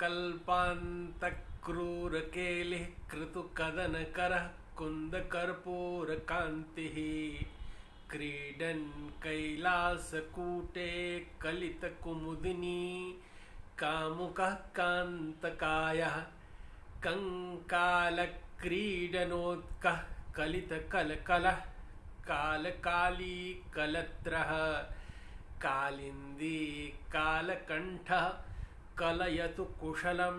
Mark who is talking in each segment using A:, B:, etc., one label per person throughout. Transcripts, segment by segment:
A: कल्पांत क्रूर केलि कृतु कदन करः कुंद कर्पूर कांति क्रीडन कैलास कूटे कलित कुमुदिनी कामुकः कांतकायः कंकाल क्रीडनोत्कः कलित कलकलः कालकाली कलत्रः कालिंदी कालकंठः कलयतु कुशलम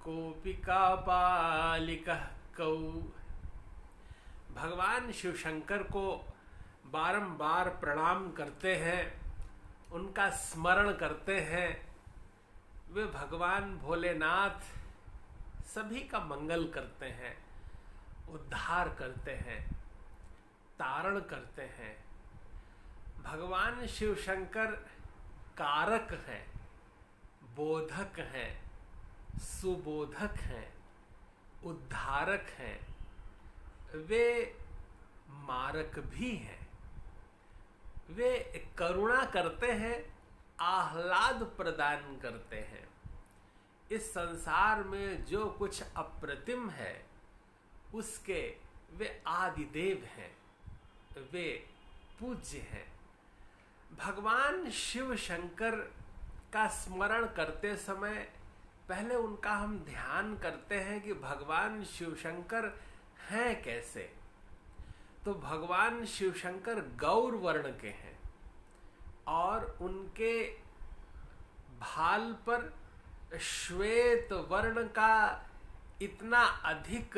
A: कोपि कापालिकः कौ। भगवान शिव शंकर को बारंबार प्रणाम करते हैं, उनका स्मरण करते हैं। वे भगवान भोलेनाथ सभी का मंगल करते हैं, उद्धार करते हैं, तारण करते हैं। भगवान शिव शंकर कारक हैं, बोधक हैं, सुबोधक हैं, उद्धारक हैं। वे मारक भी हैं। वे करुणा करते हैं, आह्लाद प्रदान करते हैं। इस संसार में जो कुछ अप्रतिम है उसके वे आदिदेव हैं, वे पूज्य हैं। भगवान शिव शंकर का स्मरण करते समय पहले उनका हम ध्यान करते हैं कि भगवान शिव शंकर हैं कैसे। तो भगवान शिव शंकर गौर वर्ण के हैं और उनके भाल पर श्वेत वर्ण का इतना अधिक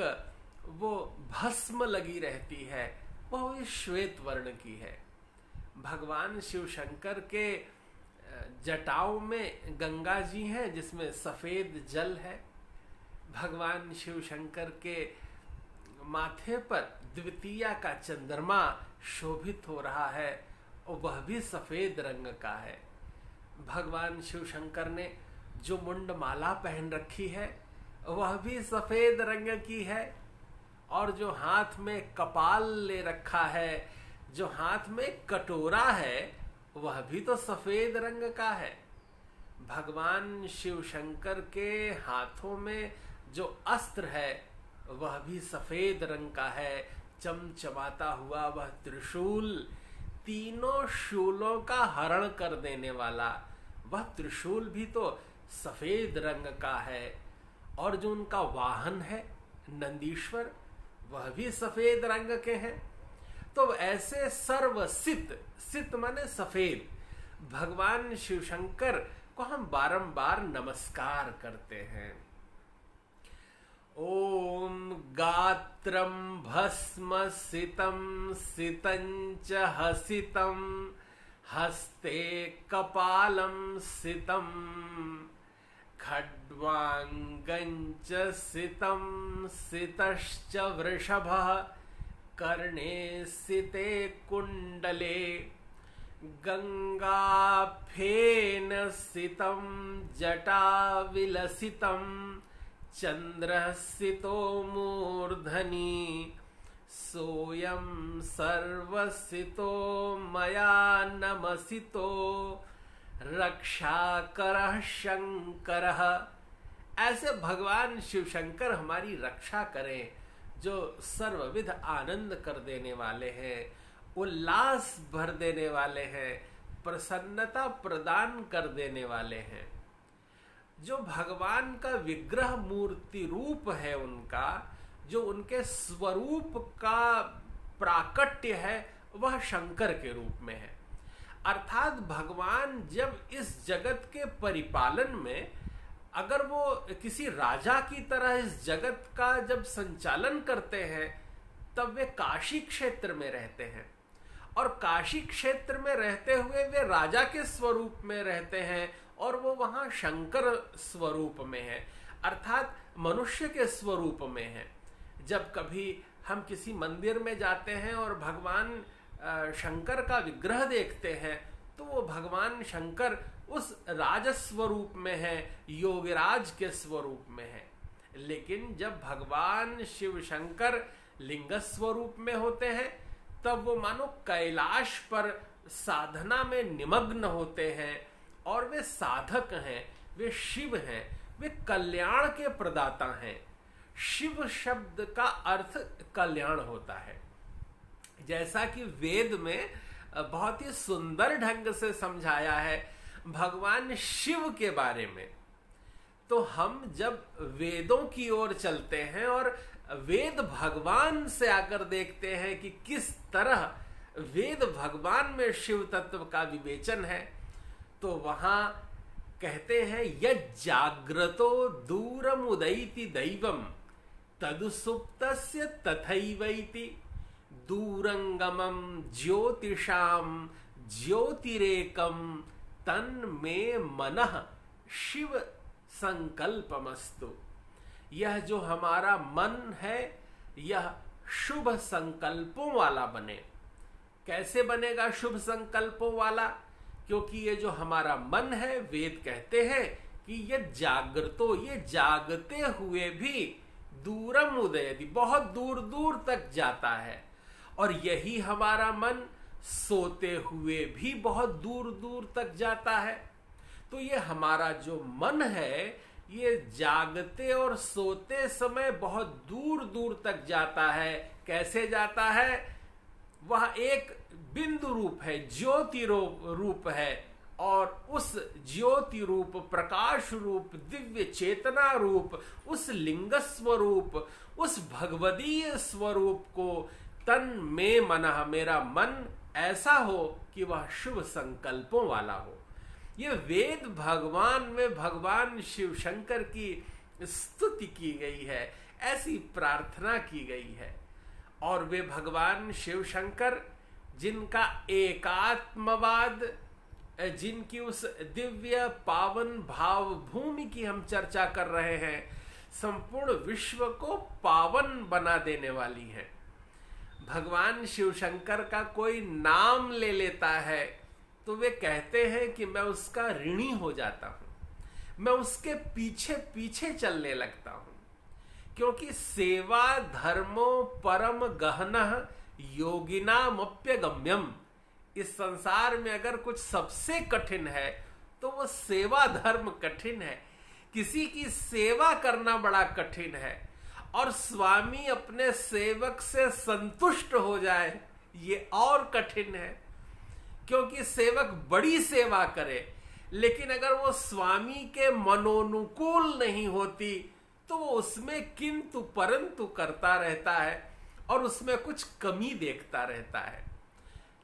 A: वो भस्म लगी रहती है, वह श्वेत वर्ण की है। भगवान शिव शंकर के जटाओं में गंगा जी हैं जिसमें सफेद जल है। भगवान शिव शंकर के माथे पर द्वितीया का चंद्रमा शोभित हो रहा है और वह भी सफेद रंग का है। भगवान शिव शंकर ने जो मुंड माला पहन रखी है वह भी सफेद रंग की है और जो हाथ में कपाल ले रखा है, जो हाथ में कटोरा है, वह भी तो सफेद रंग का है। भगवान शिव शंकर के हाथों में जो अस्त्र है वह भी सफेद रंग का है। चमचमाता हुआ वह त्रिशूल, तीनों शूलों का हरण कर देने वाला वह त्रिशूल भी तो सफेद रंग का है। और जो उनका वाहन है नंदीश्वर, वह भी सफेद रंग के हैं। तो ऐसे सर्वसित, सित माने सफेद, भगवान शिव शंकर को हम बारंबार नमस्कार करते हैं। ओम गात्रम भस्म सितम सितंच हसितम हस्ते कपालम सितम खड्वांगंच सितम सितश्च वृषभः कर्णे सिते कुंडले गंगाफेन सितम जटा विलसितम चंद्रः सितो मूर्धनि सोयं सर्वसितो मया नमसितो रक्षाकरः शंकरः। ऐसे भगवान शिव शंकर हमारी रक्षा करें, जो सर्वविध आनंद कर देने वाले हैं, उल्लास भर देने वाले हैं, प्रसन्नता प्रदान कर देने वाले हैं। जो भगवान का विग्रह मूर्ति रूप है उनका, जो उनके स्वरूप का प्राकट्य है, वह शंकर के रूप में है। अर्थात भगवान जब इस जगत के परिपालन में, अगर वो किसी राजा की तरह इस जगत का जब संचालन करते हैं, तब वे काशी क्षेत्र में रहते हैं और काशी क्षेत्र में रहते हुए वे राजा के स्वरूप में रहते हैं और वो वहां शंकर स्वरूप में है, अर्थात मनुष्य के स्वरूप में है। जब कभी हम किसी मंदिर में जाते हैं और भगवान शंकर का विग्रह देखते हैं तो वो भगवान शंकर उस राज स्वरूप में है, योगराज के स्वरूप में है। लेकिन जब भगवान शिव शंकर लिंग स्वरूप में होते हैं तब वो मानो कैलाश पर साधना में निमग्न होते हैं और वे साधक हैं, वे शिव हैं। वे कल्याण के प्रदाता हैं। शिव शब्द का अर्थ कल्याण होता है। जैसा कि वेद में बहुत ही सुंदर ढंग से समझाया है भगवान शिव के बारे में, तो हम जब वेदों की ओर चलते हैं और वेद भगवान से आकर देखते हैं कि किस तरह वेद भगवान में शिव तत्व का विवेचन है, तो वहां कहते हैं यज्जाग्रतो दूरम उदयति दैवम तदुसुप्तस्य तथैवैति दूरंगमम ज्योतिषाम ज्योतिरेकम तन्मे मनः शिव संकल्पमस्तु। यह जो हमारा मन है यह शुभ संकल्पों वाला बने। कैसे बनेगा शुभ संकल्पों वाला? क्योंकि ये जो हमारा मन है, वेद कहते हैं कि ये जागृतो, ये जागते हुए भी दूरम उदयति, बहुत दूर दूर तक जाता है। और यही हमारा मन सोते हुए भी बहुत दूर दूर तक जाता है। तो ये हमारा जो मन है ये जागते और सोते समय बहुत दूर दूर तक जाता है। कैसे जाता है? वह एक बिंदु रूप है, ज्योति रूप है, और उस ज्योति रूप, प्रकाश रूप, दिव्य चेतना रूप, उस लिंग स्वरूप, उस भगवदीय स्वरूप को तन में मनः, मेरा मन ऐसा हो कि वह शुभ संकल्पों वाला हो। ये वेद भगवान में भगवान शिव शंकर की स्तुति की गई है, ऐसी प्रार्थना की गई है। और वे भगवान शिव शंकर जिनका एकात्मवाद, जिनकी उस दिव्य पावन भाव भूमि की हम चर्चा कर रहे हैं, संपूर्ण विश्व को पावन बना देने वाली है। भगवान शिव शंकर का कोई नाम ले लेता है तो वे कहते हैं कि मैं उसका ऋणी हो जाता हूं, मैं उसके पीछे पीछे चलने लगता हूं, क्योंकि सेवा धर्मो परम गहनः योगिनामप्यगम्यम। इस संसार में अगर कुछ सबसे कठिन है तो वो सेवा धर्म कठिन है। किसी की सेवा करना बड़ा कठिन है, और स्वामी अपने सेवक से संतुष्ट हो जाए ये और कठिन है। क्योंकि सेवक बड़ी सेवा करे, लेकिन अगर वो स्वामी के मनोनुकूल नहीं होती तो वो उसमें किंतु परंतु करता रहता है और उसमें कुछ कमी देखता रहता है।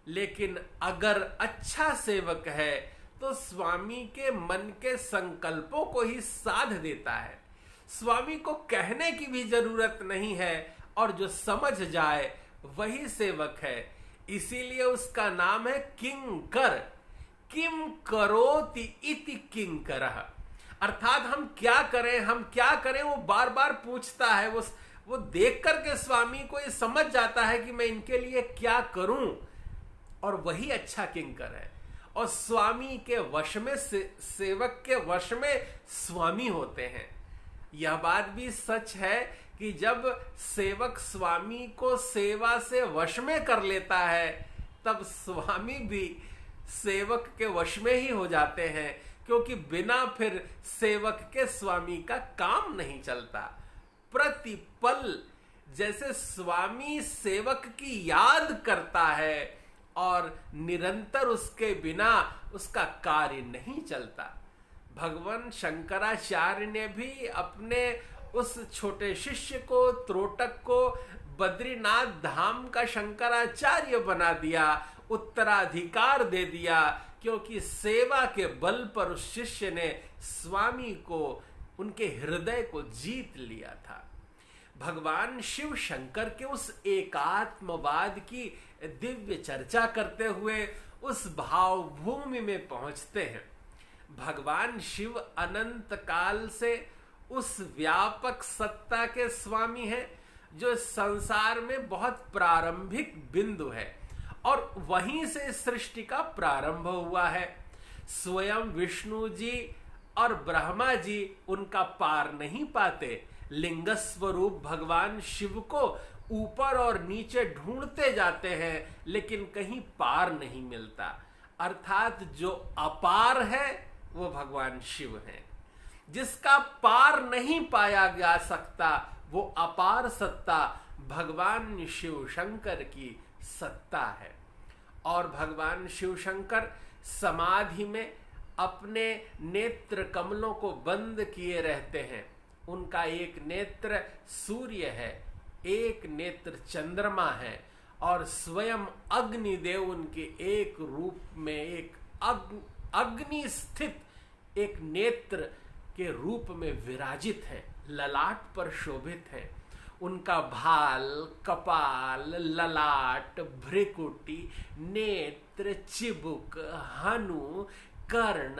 A: लेकिन अगर अच्छा सेवक है तो स्वामी के मन के संकल्पों को ही साध देता है। स्वामी को कहने की भी जरूरत नहीं है, और जो समझ जाए वही सेवक है। इसीलिए उसका नाम है किंकर। किम करोति इति किंकरः, अर्थात हम क्या करें, हम क्या करें, वो बार बार पूछता है। वो देख करके स्वामी को ये समझ जाता है कि मैं इनके लिए क्या करूं, और वही अच्छा किंकर है। और स्वामी के वश में सेवक के वश में स्वामी होते हैं। यह बात भी सच है कि जब सेवक स्वामी को सेवा से वश में कर लेता है तब स्वामी भी सेवक के वश में ही हो जाते हैं, क्योंकि बिना फिर सेवक के स्वामी का काम नहीं चलता। प्रतिपल जैसे स्वामी सेवक की याद करता है और निरंतर उसके बिना उसका कार्य नहीं चलता। भगवान शंकराचार्य ने भी अपने उस छोटे शिष्य को, त्रोटक को, बद्रीनाथ धाम का शंकराचार्य बना दिया, उत्तराधिकार दे दिया, क्योंकि सेवा के बल पर उस शिष्य ने स्वामी को, उनके हृदय को जीत लिया था। भगवान शिव शंकर के उस एकात्मवाद की दिव्य चर्चा करते हुए उस भाव भूमि में पहुंचते हैं। भगवान शिव अनंत काल से उस व्यापक सत्ता के स्वामी हैं जो संसार में बहुत प्रारंभिक बिंदु है, और वहीं से सृष्टि का प्रारंभ हुआ है। स्वयं विष्णु जी और ब्रह्मा जी उनका पार नहीं पाते। लिंग स्वरूप भगवान शिव को ऊपर और नीचे ढूंढते जाते हैं, लेकिन कहीं पार नहीं मिलता। अर्थात जो अपार है वो भगवान शिव हैं। जिसका पार नहीं पाया जा सकता, वो अपार सत्ता भगवान शिव शंकर की सत्ता है। और भगवान शिव शंकर समाधि में अपने नेत्र कमलों को बंद किए रहते हैं। उनका एक नेत्र सूर्य है, एक नेत्र चंद्रमा है, और स्वयं अग्निदेव उनके एक रूप में एक अग्नि स्थित एक नेत्र के रूप में विराजित है, ललाट पर शोभित है। उनका भाल, कपाल, ललाट, भ्रिकुटी, नेत्र, चिबुक, हनु, कर्ण,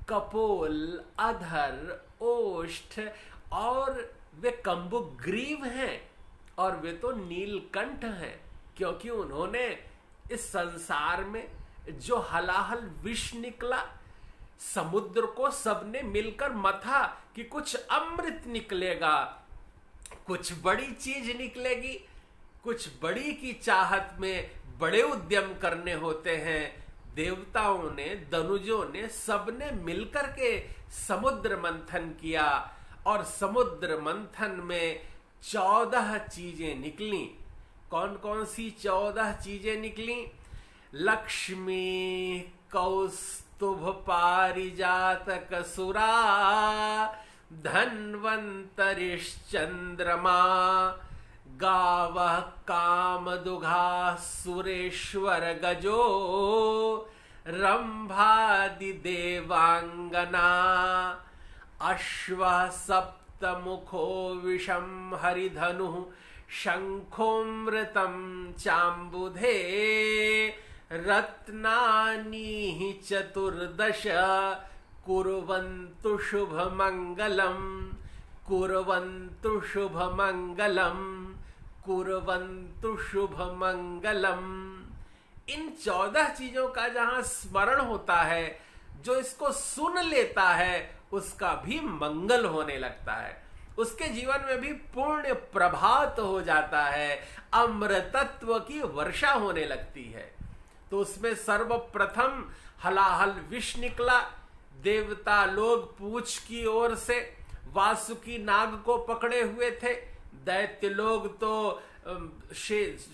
A: कपोल, अधर, ओष्ठ और वे कंबुक ग्रीव हैं, और वे तो नीलकंठ हैं, क्योंकि उन्होंने इस संसार में जो हलाहल विष निकला, समुद्र को सबने मिलकर मथा कि कुछ अमृत निकलेगा, कुछ बड़ी चीज निकलेगी, कुछ बड़ी की चाहत में बड़े उद्यम करने होते हैं। देवताओं ने, दनुजों ने, सबने मिलकर के समुद्र मंथन किया, और समुद्र मंथन में 14 चीजें निकली। कौन कौन सी 14 चीजें निकली? लक्ष्मी, कौस्तुभ, पारिजातक, सुरा, धन्वंतरिश्चंद्रमा, गावः कामदुघा, सुरेश्वर गजो, रंभादि देवांगना, अश्वः सप्तमुखो विषम हरिधनु, शंखोमृतं चाम्बुधे, रत्नानि चतुर्दश, कुर्वन्तु शुभमंगलम, कुर्वन्तु शुभमंगलम, कुर्वन्तु शुभमंगलम। इन 14 चीजों का जहां स्मरण होता है, जो इसको सुन लेता है उसका भी मंगल होने लगता है, उसके जीवन में भी पुण्य प्रभात हो जाता है, अमृतत्व की वर्षा होने लगती है। तो उसमें सर्वप्रथम हलाहल विष निकला। देवता लोग पूंछ की ओर से वासुकी नाग को पकड़े हुए थे, दैत्य लोग तो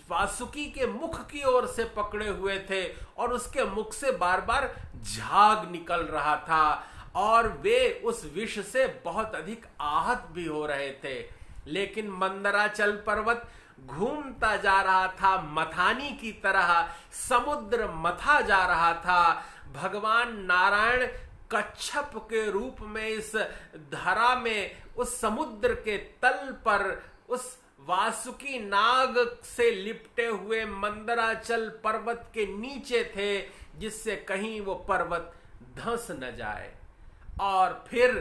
A: वासुकी के मुख की ओर से पकड़े हुए थे, और उसके मुख से बार बार झाग निकल रहा था, और वे उस विष से बहुत अधिक आहत भी हो रहे थे। लेकिन मंदराचल पर्वत घूमता जा रहा था, मथानी की तरह समुद्र मथा जा रहा था। भगवान नारायण कच्छप के रूप में इस धरा में, उस समुद्र के तल पर, उस वासुकी नाग से लिपटे हुए मंदराचल पर्वत के नीचे थे, जिससे कहीं वो पर्वत धंस न जाए। और फिर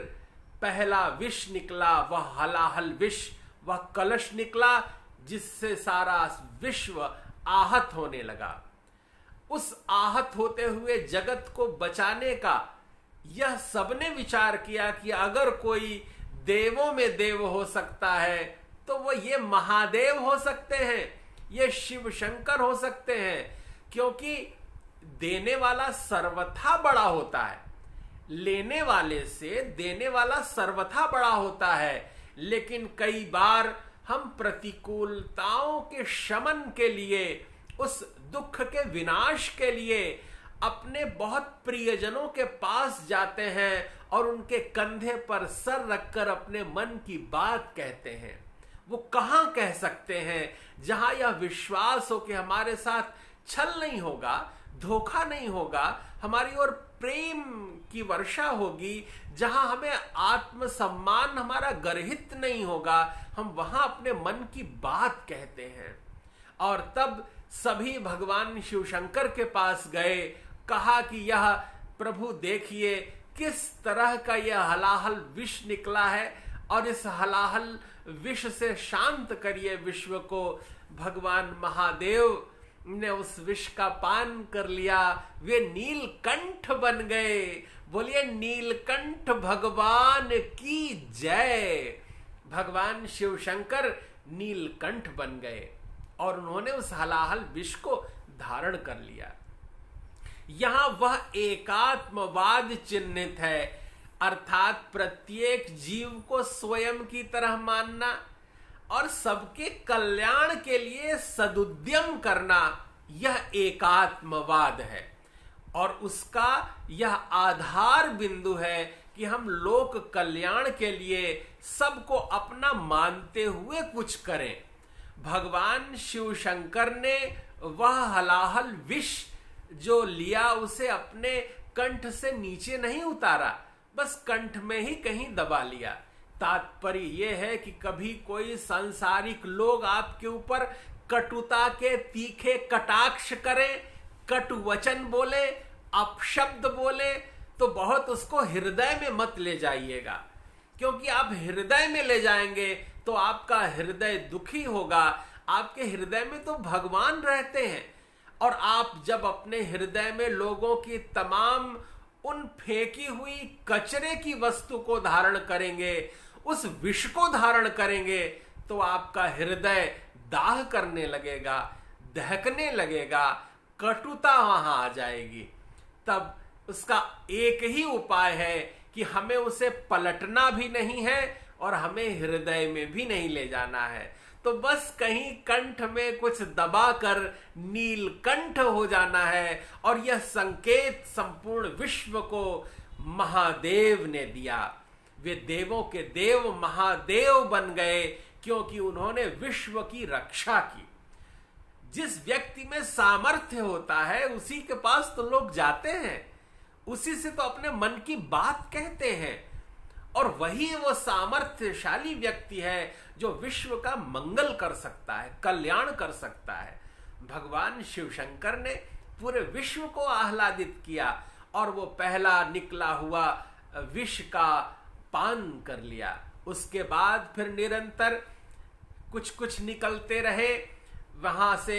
A: पहला विष निकला, वह हलाहल विष, वह कलश निकला, जिससे सारा विश्व आहत होने लगा। उस आहत होते हुए जगत को बचाने का यह सबने विचार किया कि अगर कोई देवों में देव हो सकता है तो वो ये महादेव हो सकते हैं, ये शिव शंकर हो सकते हैं, क्योंकि देने वाला सर्वथा बड़ा होता है, लेने वाले से देने वाला सर्वथा बड़ा होता है। लेकिन कई बार हम प्रतिकूलताओं के शमन के लिए, उस दुख के विनाश के लिए अपने बहुत प्रियजनों के पास जाते हैं और उनके कंधे पर सर रखकर अपने मन की बात कहते हैं। वो कहां कह सकते हैं जहां यह विश्वास हो कि हमारे साथ छल नहीं होगा, धोखा नहीं होगा, हमारी ओर प्रेम की वर्षा होगी, जहां हमें आत्मसम्मान हमारा गर्हित नहीं होगा, हम वहां अपने मन की बात कहते हैं। और तब सभी भगवान शिव शंकर के पास गए, कहा कि यह प्रभु देखिए किस तरह का यह हलाहल विष निकला है, और इस हलाहल विष से शांत करिए विश्व को। भगवान महादेव ने उस विष का पान कर लिया, वे नीलकंठ बन गए। बोलिए नीलकंठ भगवान की जय। भगवान शिव शंकर नीलकंठ बन गए और उन्होंने उस हलाहल विष को धारण कर लिया। यहां वह एकात्मवाद चिन्हित है। अर्थात प्रत्येक जीव को स्वयं की तरह मानना और सबके कल्याण के लिए सदुद्यम करना, यह एकात्मवाद है। और उसका यह आधार बिंदु है कि हम लोक कल्याण के लिए सबको अपना मानते हुए कुछ करें। भगवान शिव शंकर ने वह हलाहल विष जो लिया उसे अपने कंठ से नीचे नहीं उतारा, बस कंठ में ही कहीं दबा लिया। तात्पर्य यह है कि कभी कोई सांसारिक लोग आपके ऊपर कटुता के तीखे कटाक्ष करें, कटु वचन बोले, अपशब्द बोले, तो बहुत उसको हृदय में मत ले जाइएगा, क्योंकि आप हृदय में ले जाएंगे तो आपका हृदय दुखी होगा। आपके हृदय में तो भगवान रहते हैं, और आप जब अपने हृदय में लोगों की तमाम उन फेंकी हुई कचरे की वस्तु को धारण करेंगे, उस विष को धारण करेंगे, तो आपका हृदय दाह करने लगेगा, दहकने लगेगा, कटुता वहां आ जाएगी। तब उसका एक ही उपाय है कि हमें उसे पलटना भी नहीं है और हमें हृदय में भी नहीं ले जाना है। तो बस कहीं कंठ में कुछ दबाकर नीलकंठ हो जाना है, और यह संकेत संपूर्ण विश्व को महादेव ने दिया। वे देवों के देव महादेव बन गए, क्योंकि उन्होंने विश्व की रक्षा की। जिस व्यक्ति में सामर्थ्य होता है उसी के पास तो लोग जाते हैं, उसी से तो अपने मन की बात कहते हैं, और वही वो सामर्थ्यशाली व्यक्ति है जो विश्व का मंगल कर सकता है, कल्याण कर सकता है। भगवान शिव शंकर ने पूरे विश्व को आह्लादित किया, और वो पहला निकला हुआ विष का पान कर लिया। उसके बाद फिर निरंतर कुछ कुछ निकलते रहे। वहां से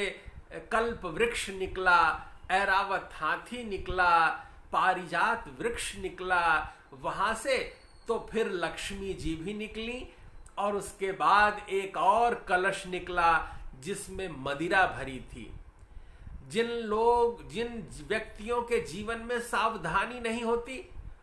A: कल्प वृक्ष निकला, ऐरावत हाथी निकला, पारिजात वृक्ष निकला, वहां से तो फिर लक्ष्मी जी भी निकली, और उसके बाद एक और कलश निकला जिसमें मदिरा भरी थी। जिन व्यक्तियों के जीवन में सावधानी नहीं होती,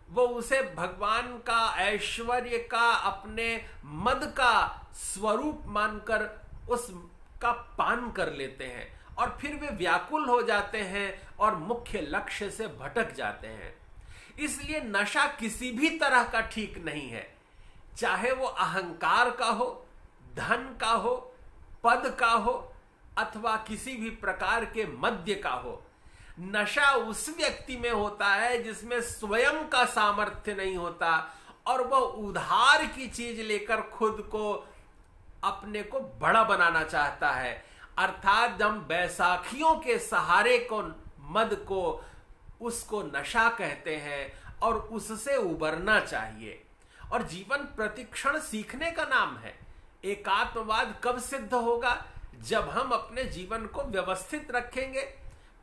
A: वो उसे भगवान का, ऐश्वर्य का, अपने मद का स्वरूप मानकर उसका पान कर लेते हैं, और फिर वे व्याकुल हो जाते हैं और मुख्य लक्ष्य से भटक जाते हैं। इसलिए नशा किसी भी तरह का ठीक नहीं है, चाहे वो अहंकार का हो, धन का हो, पद का हो, अथवा किसी भी प्रकार के मद्य का हो। नशा उस व्यक्ति में होता है जिसमें स्वयं का सामर्थ्य नहीं होता, और वह उधार की चीज लेकर खुद को, अपने को बड़ा बनाना चाहता है। अर्थात हम बैसाखियों के सहारे को, मद को, उसको नशा कहते हैं, और उससे उबरना चाहिए। और जीवन प्रतिक्षण सीखने का नाम है। एकात्मवाद कब सिद्ध होगा? जब हम अपने जीवन को व्यवस्थित रखेंगे,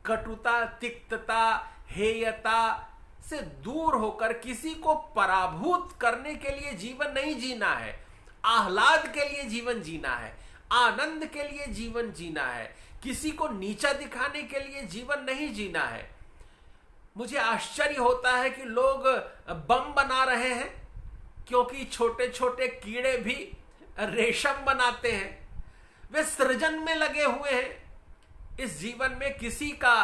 A: कटुता, तिक्तता, हेयता से दूर होकर किसी को पराभूत करने के लिए जीवन नहीं जीना है, आह्लाद के लिए जीवन जीना है, आनंद के लिए जीवन जीना है, किसी को नीचा दिखाने के लिए जीवन नहीं जीना है। मुझे आश्चर्य होता है कि लोग बम बना रहे हैं, क्योंकि छोटे छोटे कीड़े भी रेशम बनाते हैं। वे सृजन में लगे हुए हैं। इस जीवन में किसी का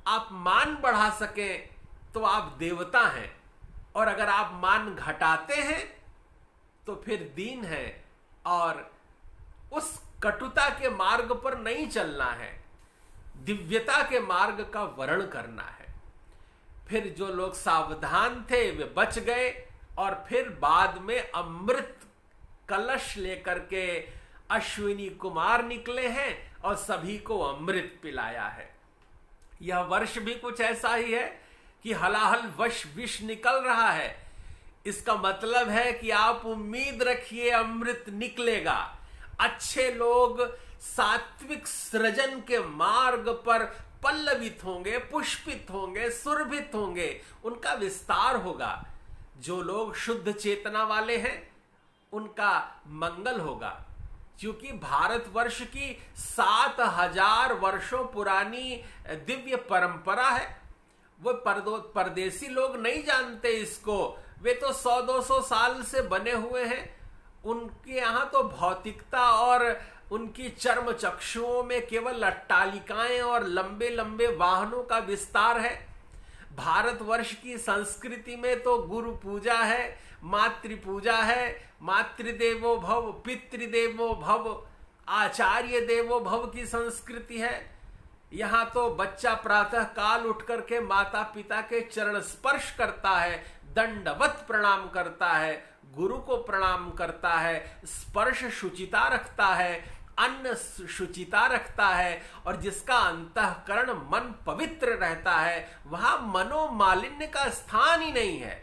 A: आप मान बढ़ा सकें तो आप देवता हैं, और अगर आप मान घटाते हैं तो फिर दीन है, और उस कटुता के मार्ग पर नहीं चलना है, दिव्यता के मार्ग का वर्ण करना है। फिर जो लोग सावधान थे वे बच गए, और फिर बाद में अमृत कलश लेकर के अश्विनी कुमार निकले हैं और सभी को अमृत पिलाया है। यह वर्ष भी कुछ ऐसा ही है कि हलाहल विष निकल रहा है। इसका मतलब है कि आप उम्मीद रखिए अमृत निकलेगा। अच्छे लोग सात्विक सृजन के मार्ग पर पल्लवित होंगे, पुष्पित होंगे, सुरभित होंगे, उनका विस्तार होगा। जो लोग शुद्ध चेतना वाले हैं उनका मंगल होगा, क्योंकि भारतवर्ष की 7000 वर्षों पुरानी दिव्य परंपरा है। वो परदेसी लोग नहीं जानते इसको, वे तो 100-200 साल से बने हुए हैं। उनके यहाँ तो भौतिकता और उनकी चर्म चक्षुओं में केवल अट्टालिकाएं और लंबे लंबे वाहनों का विस्तार है। भारतवर्ष की संस्कृति में तो गुरु पूजा है, मातृ पूजा है, मातृदेवो भव, पितृदेवो भव, आचार्य देवो भव की संस्कृति है। यहाँ तो बच्चा प्रातः काल उठ करके माता पिता के चरण स्पर्श करता है, दंडवत प्रणाम करता है, गुरु को प्रणाम करता है, स्पर्श शुचिता रखता है, अन्न शुचिता रखता है, और जिसका अंतःकरण मन पवित्र रहता है वहां मनोमालिन्य का स्थान ही नहीं है।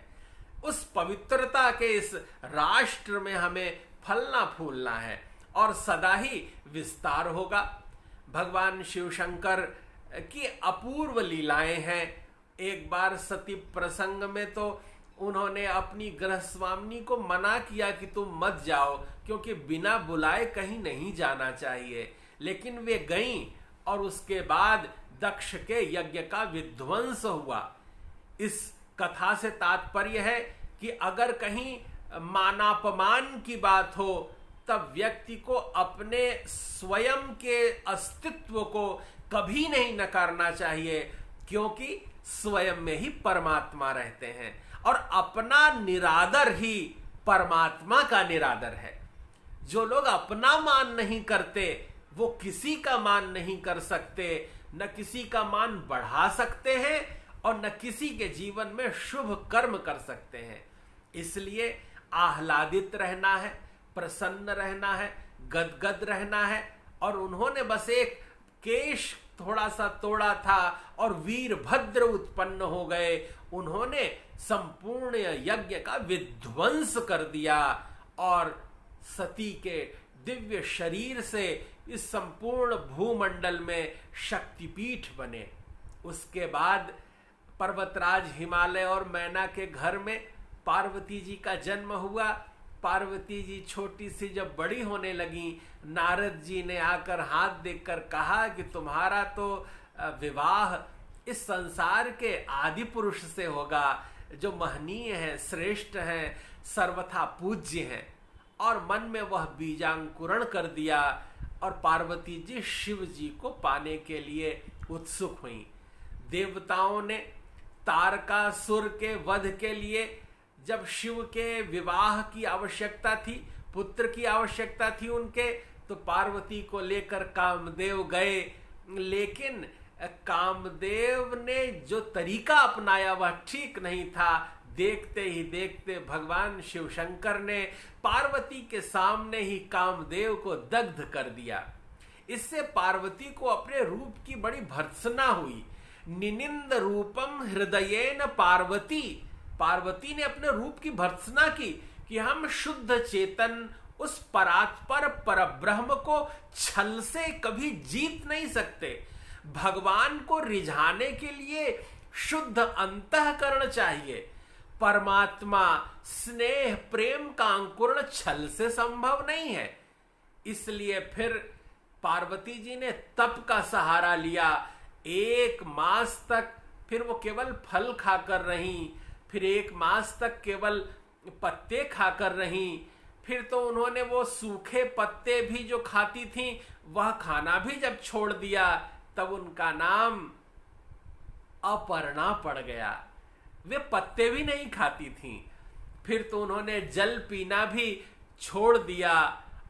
A: उस पवित्रता के इस राष्ट्र में हमें फलना फूलना है और सदा ही विस्तार होगा। भगवान शिव शंकर की अपूर्व लीलाएं हैं। एक बार सती प्रसंग में तो उन्होंने अपनी गृहस्वामिनी को मना किया कि तुम मत जाओ, क्योंकि बिना बुलाए कहीं नहीं जाना चाहिए, लेकिन वे गईं और उसके बाद दक्ष के यज्ञ का विध्वंस हुआ। इस कथा से तात्पर्य है कि अगर कहीं मानापमान की बात हो तब व्यक्ति को अपने स्वयं के अस्तित्व को कभी नहीं नकारना चाहिए, क्योंकि स्वयं में ही परमात्मा रहते हैं और अपना निरादर ही परमात्मा का निरादर है। जो लोग अपना मान नहीं करते वो किसी का मान नहीं कर सकते, न किसी का मान बढ़ा सकते हैं और न किसी के जीवन में शुभ कर्म कर सकते हैं। इसलिए आह्लादित रहना है, प्रसन्न रहना है, गदगद रहना है। और उन्होंने बस एक केश थोड़ा सा तोड़ा था और वीरभद्र उत्पन्न हो गए। उन्होंने संपूर्ण यज्ञ का विध्वंस कर दिया और सती के दिव्य शरीर से इस संपूर्ण भूमंडल में शक्तिपीठ बने। उसके बाद पर्वतराज हिमालय और मैना के घर में पार्वती जी का जन्म हुआ। पार्वती जी छोटी सी जब बड़ी होने लगी, नारद जी ने आकर हाथ देखकर कहा कि तुम्हारा तो विवाह इस संसार के आदि पुरुष से होगा, जो महनीय है, श्रेष्ठ है, सर्वथा पूज्य है। और मन में वह बीजांकुरण कर दिया और पार्वती जी शिव जी को पाने के लिए उत्सुक हुई। देवताओं ने तारकासुर के वध के लिए जब शिव के विवाह की आवश्यकता थी, पुत्र की आवश्यकता थी उनके, तो पार्वती को लेकर कामदेव गए। लेकिन कामदेव ने जो तरीका अपनाया वह ठीक नहीं था। देखते ही देखते भगवान शिव शंकर ने पार्वती के सामने ही कामदेव को दग्ध कर दिया। इससे पार्वती को अपने रूप की बड़ी भर्त्सना हुई। निनिंद रूपम हृदयेन पार्वती, पार्वती ने अपने रूप की भर्त्सना की कि हम शुद्ध चेतन उस परात्पर परब्रह्म को छल से कभी जीत नहीं सकते। भगवान को रिझाने के लिए शुद्ध अंतःकरण चाहिए। परमात्मा स्नेह प्रेम का अंकुरण छल से संभव नहीं है। इसलिए फिर पार्वती जी ने तप का सहारा लिया। 1 मास तक फिर वो केवल फल खाकर रहीं, फिर 1 मास तक केवल पत्ते खाकर रहीं। फिर तो उन्होंने वो सूखे पत्ते भी जो खाती थीं वह खाना भी जब छोड़ दिया, तब उनका नाम अपर्णा पड़ गया। वे पत्ते भी नहीं खाती थीं। फिर तो उन्होंने जल पीना भी छोड़ दिया।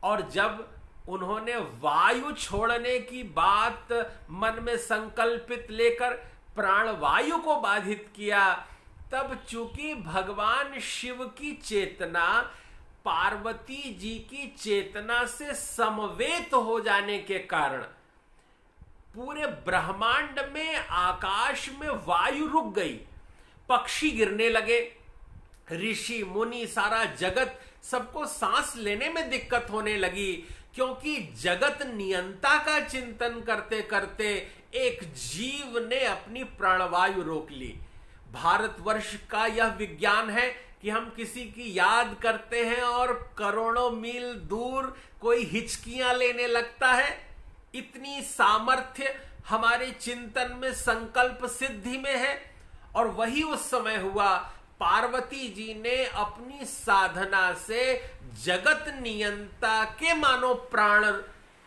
A: और जब उन्होंने वायु छोड़ने की बात मन में संकल्पित लेकर प्राणवायु को बाधित किया, तब चूंकि भगवान शिव की चेतना पार्वती जी की चेतना से समवेत हो जाने के कारण पूरे ब्रह्मांड में, आकाश में वायु रुक गई, पक्षी गिरने लगे, ऋषि मुनि सारा जगत सबको सांस लेने में दिक्कत होने लगी, क्योंकि जगत नियंता का चिंतन करते करते एक जीव ने अपनी प्राणवायु रोक ली। भारतवर्ष का यह विज्ञान है कि हम किसी की याद करते हैं और करोड़ों मील दूर कोई हिचकियां लेने लगता है। इतनी सामर्थ्य हमारे चिंतन में, संकल्प सिद्धि में है। और वही उस समय हुआ। पार्वती जी ने अपनी साधना से जगत नियंता के मानो प्राण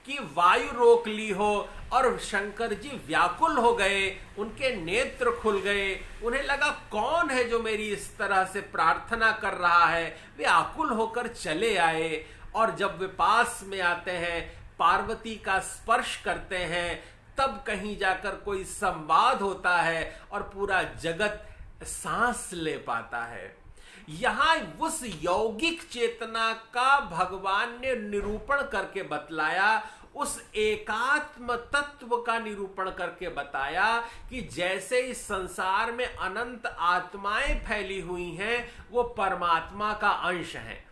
A: की वायु रोक ली हो और शंकर जी व्याकुल हो गए, उनके नेत्र खुल गए। उन्हें लगा कौन है जो मेरी इस तरह से प्रार्थना कर रहा है। वे आकुल होकर चले आए और जब वे पास में आते हैं, पार्वती का स्पर्श करते हैं, तब कहीं जाकर कोई संवाद होता है और पूरा जगत सांस ले पाता है। यहां उस यौगिक चेतना का भगवान ने निरूपण करके बतलाया, उस एकात्म तत्व का निरूपण करके बताया कि जैसे इस संसार में अनंत आत्माएं फैली हुई हैं, वो परमात्मा का अंश हैं।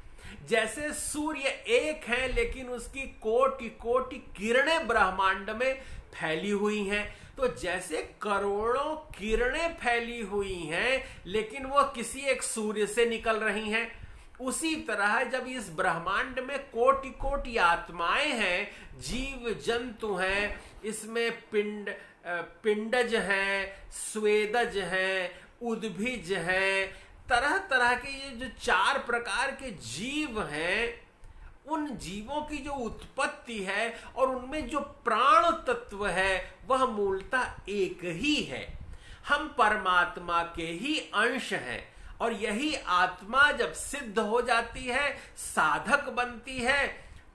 A: जैसे सूर्य एक है लेकिन उसकी कोटि कोटि किरणें ब्रह्मांड में फैली हुई हैं, तो जैसे करोड़ों किरणें फैली हुई हैं लेकिन वो किसी एक सूर्य से निकल रही हैं, उसी तरह जब इस ब्रह्मांड में कोटि कोटि आत्माएं हैं, जीव जंतु हैं, इसमें पिंडज हैं, स्वेदज हैं, उद्भिज हैं, तरह तरह के ये जो 4 प्रकार के जीव हैं, उन जीवों की जो उत्पत्ति है और उनमें जो प्राण तत्व है वह मूलतः एक ही है। हम परमात्मा के ही अंश हैं और यही आत्मा जब सिद्ध हो जाती है, साधक बनती है,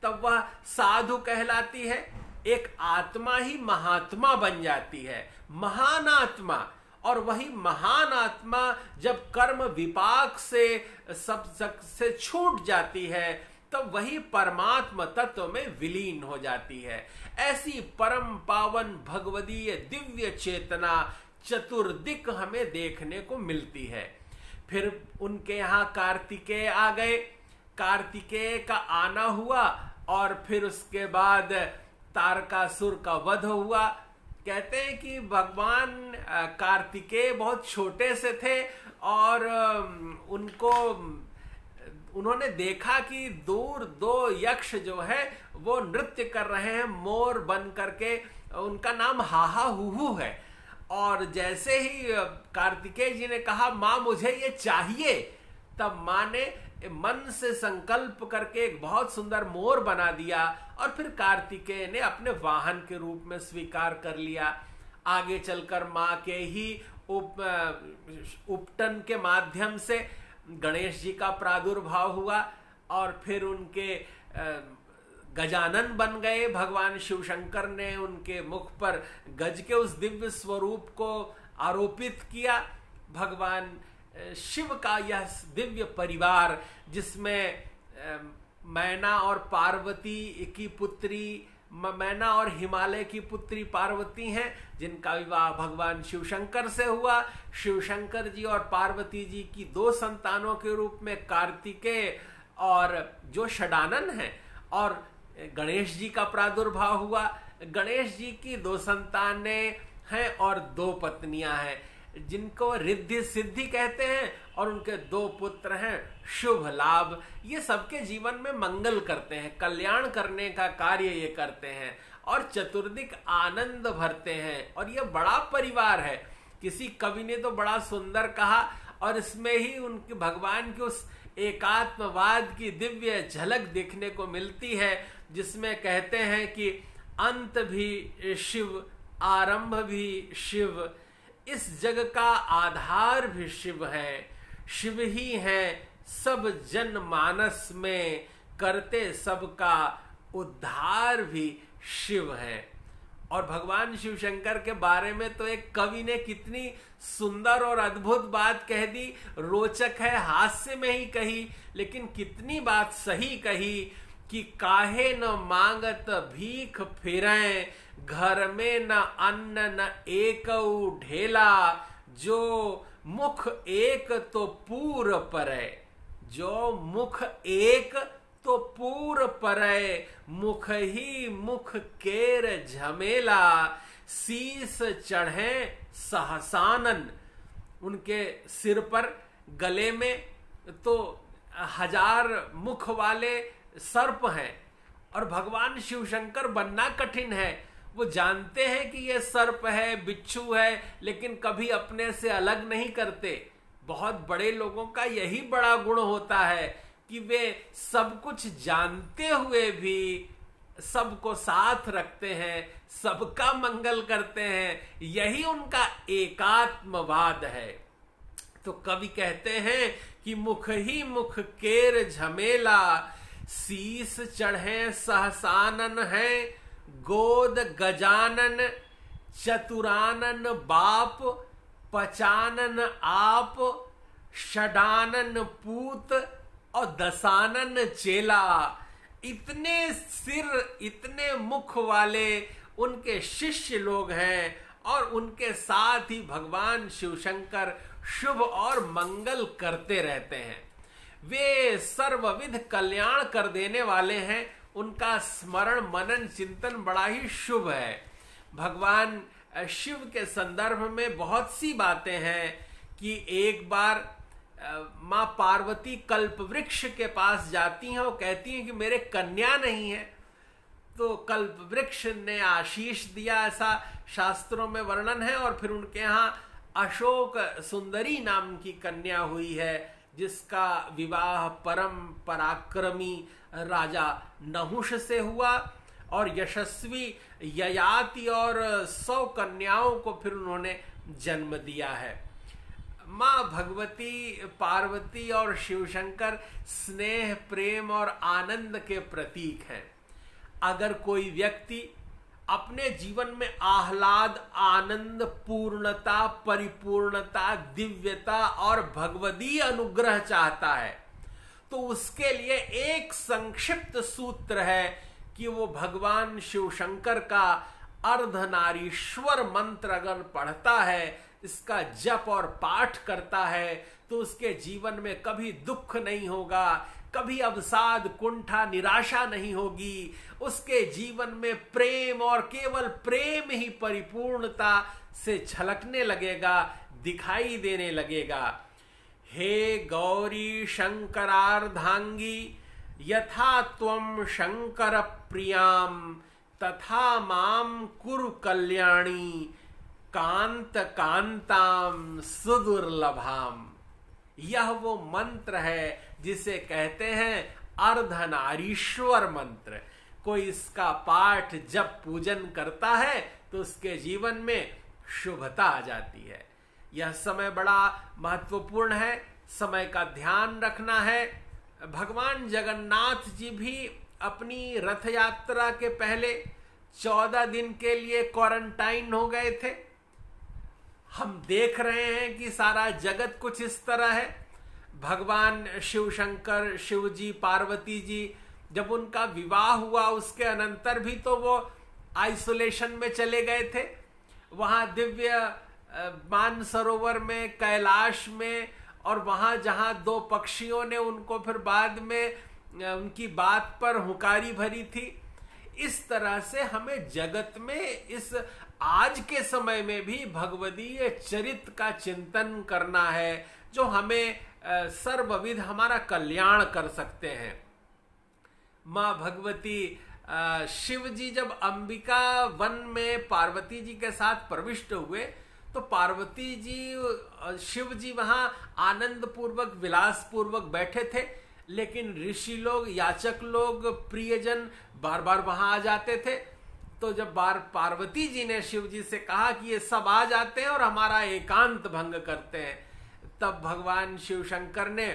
A: तब वह साधु कहलाती है। एक आत्मा ही महात्मा बन जाती है, महान आत्मा। और वही महान आत्मा जब कर्म विपाक से सब से छूट जाती है, तब वही परमात्मा तत्व में विलीन हो जाती है। ऐसी परम पावन भगवदीय दिव्य चेतना चतुर्दिक हमें देखने को मिलती है। फिर उनके यहाँ कार्तिकेय आ गए, कार्तिकेय का आना हुआ और फिर उसके बाद तारकासुर का वध हुआ। कहते हैं कि भगवान कार्तिकेय बहुत छोटे से थे और उन्होंने देखा कि दूर 2 यक्ष जो है वो नृत्य कर रहे हैं मोर बन करके, उनका नाम हाहा हुहू है। और जैसे ही कार्तिकेय जी ने कहा माँ मुझे ये चाहिए, तब माँ ने मन से संकल्प करके एक बहुत सुंदर मोर बना दिया और फिर कार्तिकेय ने अपने वाहन के रूप में स्वीकार कर लिया। आगे चलकर माँ के ही उपटन के माध्यम से गणेश जी का प्रादुर्भाव हुआ और फिर उनके गजानन बन गए। भगवान शिव शंकर ने उनके मुख पर गज के उस दिव्य स्वरूप को आरोपित किया। भगवान शिव का यह दिव्य परिवार जिसमें मैना और पार्वती की पुत्री, मैना और हिमालय की पुत्री पार्वती हैं, जिनका विवाह भगवान शिव शंकर से हुआ। शिव शंकर जी और पार्वती जी की 2 संतानों के रूप में कार्तिकेय और जो षडानन हैं, और गणेश जी का प्रादुर्भाव हुआ। गणेश जी की 2 संतानें हैं और 2 पत्नियां हैं, जिनको रिद्धि सिद्धि कहते हैं, और उनके 2 पुत्र हैं शुभ लाभ। ये सबके जीवन में मंगल करते हैं, कल्याण करने का कार्य ये करते हैं और चतुर्दिक आनंद भरते हैं। और ये बड़ा परिवार है। किसी कवि ने तो बड़ा सुंदर कहा, और इसमें ही उनके भगवान के उस एकात्मवाद की दिव्य झलक देखने को मिलती है, जिसमें कहते हैं कि अंत भी शिव, आरंभ भी शिव, इस जग का आधार भी शिव है, शिव ही है सब जन मानस में, करते सबका उद्धार भी शिव है। और भगवान शिव शंकर के बारे में तो एक कवि ने कितनी सुंदर और अद्भुत बात कह दी। रोचक है, हास्य में ही कही, लेकिन कितनी बात सही कही कि काहे न मांगत भीख फिरें, घर में न अन्न न एकऊ ढेला, जो मुख एक तो पूर परै, जो मुख एक तो पूर परै, मुख ही मुख केर झमेला, शीस चढ़े सहसानन। उनके सिर पर, गले में तो 1000 मुख वाले सर्प हैं, और भगवान शिव शंकर बनना कठिन है। वो जानते हैं कि ये सर्प है, बिच्छू है, लेकिन कभी अपने से अलग नहीं करते। बहुत बड़े लोगों का यही बड़ा गुण होता है कि वे सब कुछ जानते हुए भी सबको साथ रखते हैं, सबका मंगल करते हैं। यही उनका एकात्मवाद है। तो कवि कहते हैं कि मुख ही मुख केर झमेला, शीस चढ़े सहसानन है, गोद गजानन चतुरानन बाप, पचानन आप, षडानन पूत और दसानन चेला। इतने सिर, इतने मुख वाले उनके शिष्य लोग हैं और उनके साथ ही भगवान शिवशंकर शुभ और मंगल करते रहते हैं। वे सर्वविध कल्याण कर देने वाले हैं। उनका स्मरण मनन चिंतन बड़ा ही शुभ है। भगवान शिव के संदर्भ में बहुत सी बातें हैं कि एक बार माँ पार्वती कल्प वृक्ष के पास जाती हैं और कहती हैं कि मेरे कन्या नहीं है। तो कल्प वृक्ष ने आशीष दिया, ऐसा शास्त्रों में वर्णन है। और फिर उनके यहाँ अशोक सुंदरी नाम की कन्या हुई है, जिसका विवाह परम पराक्रमी राजा नहुष से हुआ और यशस्वी ययाति और 100 कन्याओं को फिर उन्होंने जन्म दिया है। माँ भगवती, पार्वती और शिवशंकर स्नेह, प्रेम और आनंद के प्रतीक हैं। अगर कोई व्यक्ति अपने जीवन में आह्लाद, आनंद, पूर्णता, परिपूर्णता, दिव्यता और भगवदीय अनुग्रह चाहता है तो उसके लिए एक संक्षिप्त सूत्र है कि वो भगवान शिवशंकर का अर्धनारीश्वर मंत्र अगर पढ़ता है, इसका जप और पाठ करता है, तो उसके जीवन में कभी दुख नहीं होगा, कभी अवसाद, कुंठा, निराशा नहीं होगी। उसके जीवन में प्रेम और केवल प्रेम ही परिपूर्णता से झलकने लगेगा, दिखाई देने लगेगा। हे गौरी शंकरार्धांगी, यथा त्वं शंकर प्रियाम, तथा माम कुरु कल्याणी, कांत कांताम सुदुर्लभाम। यह वो मंत्र है जिसे कहते हैं अर्धनारीश्वर मंत्र। कोई इसका पाठ जब पूजन करता है तो उसके जीवन में शुभता आ जाती है। यह समय बड़ा महत्वपूर्ण है, समय का ध्यान रखना है। भगवान जगन्नाथ जी भी अपनी रथ यात्रा के पहले 14 दिन के लिए क्वारंटाइन हो गए थे। हम देख रहे हैं कि सारा जगत कुछ इस तरह है। भगवान शिव शंकर, शिव जी, पार्वती जी, जब उनका विवाह हुआ उसके अनंतर भी तो वो आइसोलेशन में चले गए थे। वहां दिव्य मानसरोवर में, कैलाश में, और वहां जहां 2 पक्षियों ने उनको फिर बाद में उनकी बात पर हुंकारी भरी थी। इस तरह से हमें जगत में इस आज के समय में भी भगवदीय चरित्र का चिंतन करना है, जो हमें सर्वविध हमारा कल्याण कर सकते हैं। माँ भगवती, शिव जी जब अंबिका वन में पार्वती जी के साथ प्रविष्ट हुए तो पार्वती जी, शिव जी वहां आनंद पूर्वक, विलास पूर्वक बैठे थे, लेकिन ऋषि लोग, याचक लोग, प्रियजन बार बार वहां आ जाते थे। तो जब बार पार्वती जी ने शिव जी से कहा कि ये सब आ जाते हैं और हमारा एकांत भंग करते हैं, तब भगवान शिव शंकर ने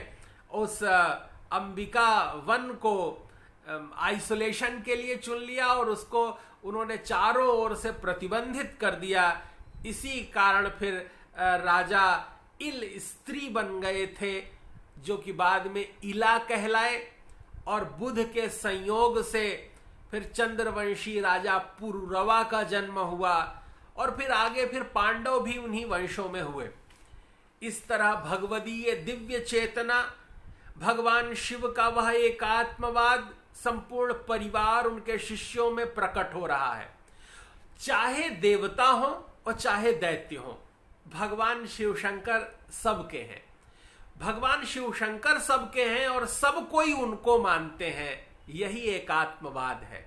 A: उस अंबिका वन को आइसोलेशन के लिए चुन लिया और उसको उन्होंने चारों ओर से प्रतिबंधित कर दिया। इसी कारण फिर राजा इल स्त्री बन गए थे, जो कि बाद में इला कहलाए, और बुध के संयोग से फिर चंद्रवंशी राजा पुरुरवा का जन्म हुआ, और फिर आगे फिर पांडव भी उन्हीं वंशों में हुए। इस तरह भगवदीय दिव्य चेतना, भगवान शिव का वह एकात्मवाद संपूर्ण परिवार, उनके शिष्यों में प्रकट हो रहा है। चाहे देवता हो और चाहे दैत्य हो, भगवान शिव शंकर सबके हैं। भगवान शिव शंकर सबके हैं और सब कोई उनको मानते हैं। यही एकात्मवाद है।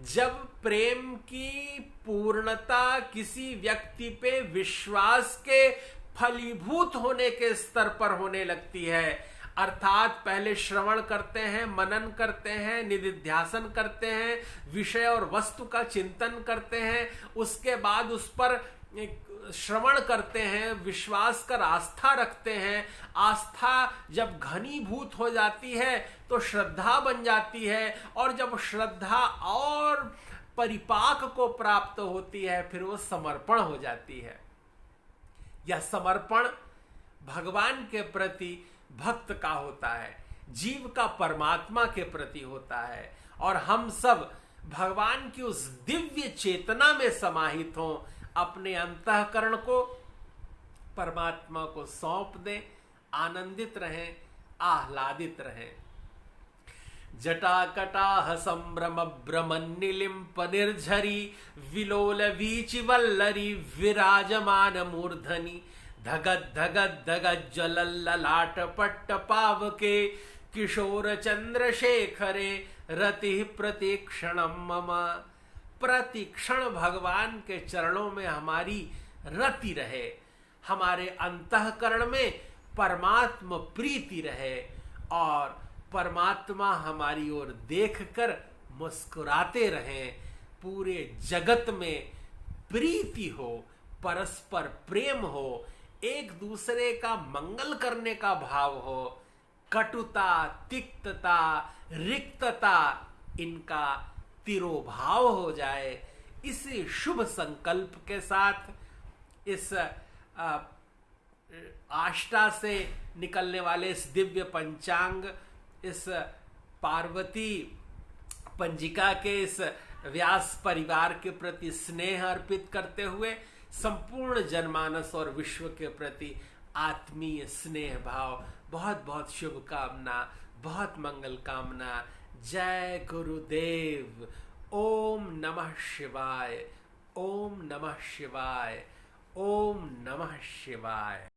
A: जब प्रेम की पूर्णता किसी व्यक्ति पे विश्वास के फलीभूत होने के स्तर पर होने लगती है। अर्थात पहले श्रवण करते हैं, मनन करते हैं, निधिध्यासन करते हैं, विषय और वस्तु का चिंतन करते हैं, उसके बाद उस पर श्रवण करते हैं, विश्वास कर आस्था रखते हैं। आस्था जब घनीभूत हो जाती है तो श्रद्धा बन जाती है, और जब श्रद्धा और परिपाक को प्राप्त होती है फिर वो समर्पण हो जाती है। यह समर्पण भगवान के प्रति भक्त का होता है, जीव का परमात्मा के प्रति होता है, और हम सब भगवान की उस दिव्य चेतना में समाहित हों, अपने अंतःकरण को परमात्मा को सौंप दें, आनंदित रहें, आह्लादित रहें। जटाकटाह संभ्रम भ्रमन्निलिम्प निर्झरी विलोल वीचि वल्लरी विराजमान मूर्धनि धगत धगत धगत ज्वलल्ललाट पट्ट पावके किशोर चंद्रशेखरे रति प्रतिक्षणम मम। प्रतिक्षण भगवान के चरणों में हमारी रति रहे, हमारे अंतःकरण में परमात्मा प्रीति रहे, और परमात्मा हमारी ओर देखकर मुस्कुराते रहें। पूरे जगत में प्रीति हो, परस्पर प्रेम हो, एक दूसरे का मंगल करने का भाव हो, कटुता, तिक्तता, रिक्तता इनका तिरोभाव हो जाए। इसी शुभ संकल्प के साथ इस आष्टा से निकलने वाले इस दिव्य पंचांग, इस पार्वती पंजिका के इस व्यास परिवार के प्रति स्नेह अर्पित करते हुए संपूर्ण जनमानस और विश्व के प्रति आत्मीय स्नेह भाव, बहुत बहुत शुभकामना, बहुत मंगल कामना। जय गुरुदेव। ओम नमः शिवाय, ओम नमः शिवाय, ओम नमः शिवाय।